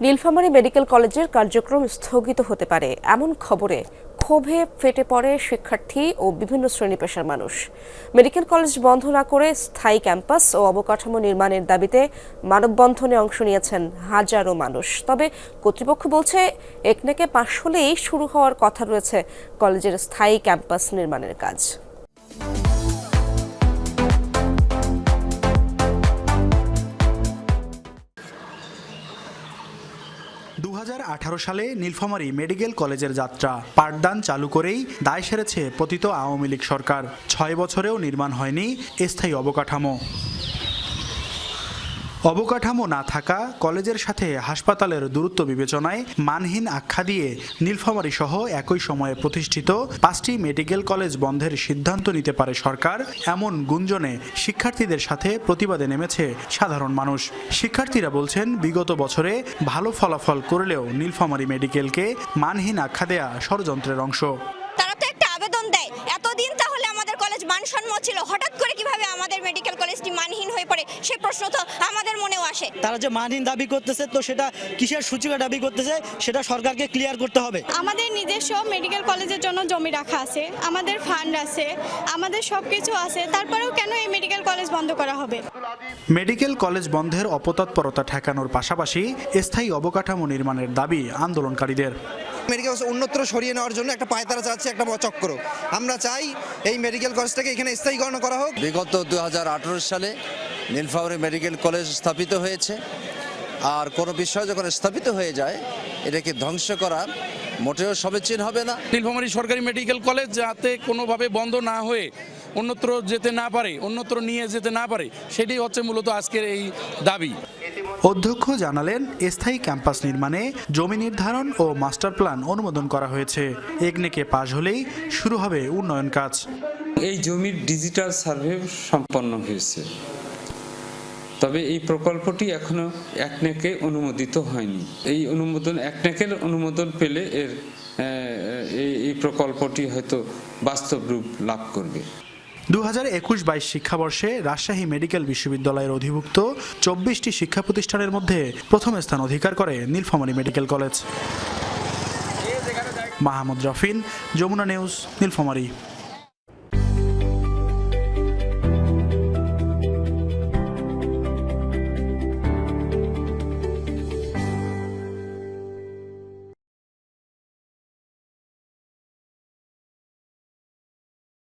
Nilphamari medical কলেজের কার্যক্রম স্থগিত হতে পারে এমন খবরে ক্ষোভে ফেটে পড়ে শিক্ষার্থী ও বিভিন্ন শ্রেণী পেশার মানুষ। মেডিকেল কলেজ বন্ধ না করে স্থায়ী ক্যাম্পাস ও অবকাঠামো নির্মাণের দাবিতে মানববন্ধনে অংশ নিয়েছেন হাজারো মানুষ। তবে কর্তৃপক্ষ বলছে একনেকে পাশ হলেই শুরু হওয়ার কথা রয়েছে কলেজের স্থায়ী ক্যাম্পাস নির্মাণের কাজ। 2018 সালে নীলফামারী মেডিকেল কলেজের যাত্রা পাঠদান চালু করেই দায় সেরেছে পতিত আওয়ামী লীগ সরকার। 6 বছরেও নির্মাণ হয়নি স্থায়ী অবকাঠামো না থাকা কলেজের সাথে হাসপাতালের দূরত্ব বিবেচনায় মানহীন আখ্যা দিয়ে নীলফামারী সহ একই সময়ে প্রতিষ্ঠিত 5টি মেডিকেল কলেজ বন্ধের সিদ্ধান্ত নিতে পারে সরকার, এমন গুঞ্জনে শিক্ষার্থীদের সাথে প্রতিবাদে নেমেছে সাধারণ মানুষ। শিক্ষার্থীরা বলছেন, বিগত বছরে ভালো ফলাফল করলেও নীলফামারী মেডিকেলকে মানহীন আখ্যা দেয়া ষড়যন্ত্রের অংশ। তারা তো একটা আবেদন দেয়, এতদিন তাহলে আমাদের কলেজ মানসম্মত ছিল, হঠাৎ করে কিভাবে আমাদের মেডিকেল কলেজটি মানহীন হয়ে পড়ে, সে প্রশ্ন তো আমাদের মনেও আসে। তারা যে মানহীন দাবি করতেছে, তো সেটা কিসের সূচিকা দাবি করতেছে সেটা সরকারকে ক্লিয়ার করতে হবে। আমাদের নিজস্ব মেডিকেল কলেজের জন্য জমি রাখা আছে, আমাদের ফান্ড আছে, আমাদের সবকিছু আছে, তারপরেও কেন এই মেডিকেল কলেজ বন্ধ করা হবে? মেডিকেল কলেজ বন্ধের অপতৎপরতা ঠেকানোর পাশাপাশি স্থায়ী অবকাঠামো নির্মাণের দাবি আন্দোলনকারীদের। মেডিকেল অন্যত্র সরিয়ে নেওয়ার জন্য একটা পায়তারা চাচ্ছে, একটা চক্র। আমরা চাই এই মেডিকেল কলেজটাকে এখানে স্থায়ীকরণ করা হোক। বিগত 2018 সালে নীলফামারী মেডিকেল কলেজ স্থাপিত হয়েছে, আর কোনো বিষয় যখন স্থাপিত হয়ে যায় এটাকে ধ্বংস করা মোটেও সমীচীন হবে না। নীলফামারী সরকারি মেডিকেল কলেজ যাতে কোনোভাবে বন্ধ না হয়ে অন্যত্র যেতে না পারে, অন্যত্র নিয়ে যেতে না পারে, সেটাই হচ্ছে মূলত আজকের এই দাবি। অধ্যক্ষ জানালেন, স্থায়ী ক্যাম্পাস নির্মাণে জমি নির্ধারণ ও মাস্টার প্ল্যান অনুমোদন করা হয়েছে। একনেকে পাশ হলেই শুরু হবে উন্নয়ন কাজ। এই জমির ডিজিটাল সার্ভে সম্পন্ন হয়েছে, তবে এই প্রকল্পটি এখনো একনেকে অনুমোদিত হয়নি। এই একনেকের অনুমোদন পেলে এই প্রকল্পটি হয়তো বাস্তব রূপ লাভ করবে। 2021-22 শিক্ষাবর্ষে রাজশাহী মেডিকেল বিশ্ববিদ্যালয়ের অধিভুক্ত 24টি শিক্ষা প্রতিষ্ঠানের মধ্যে প্রথম স্থান অধিকার করে Nilphamari medical college. Mahmud Rafin, Jamuna news, Nilphamari.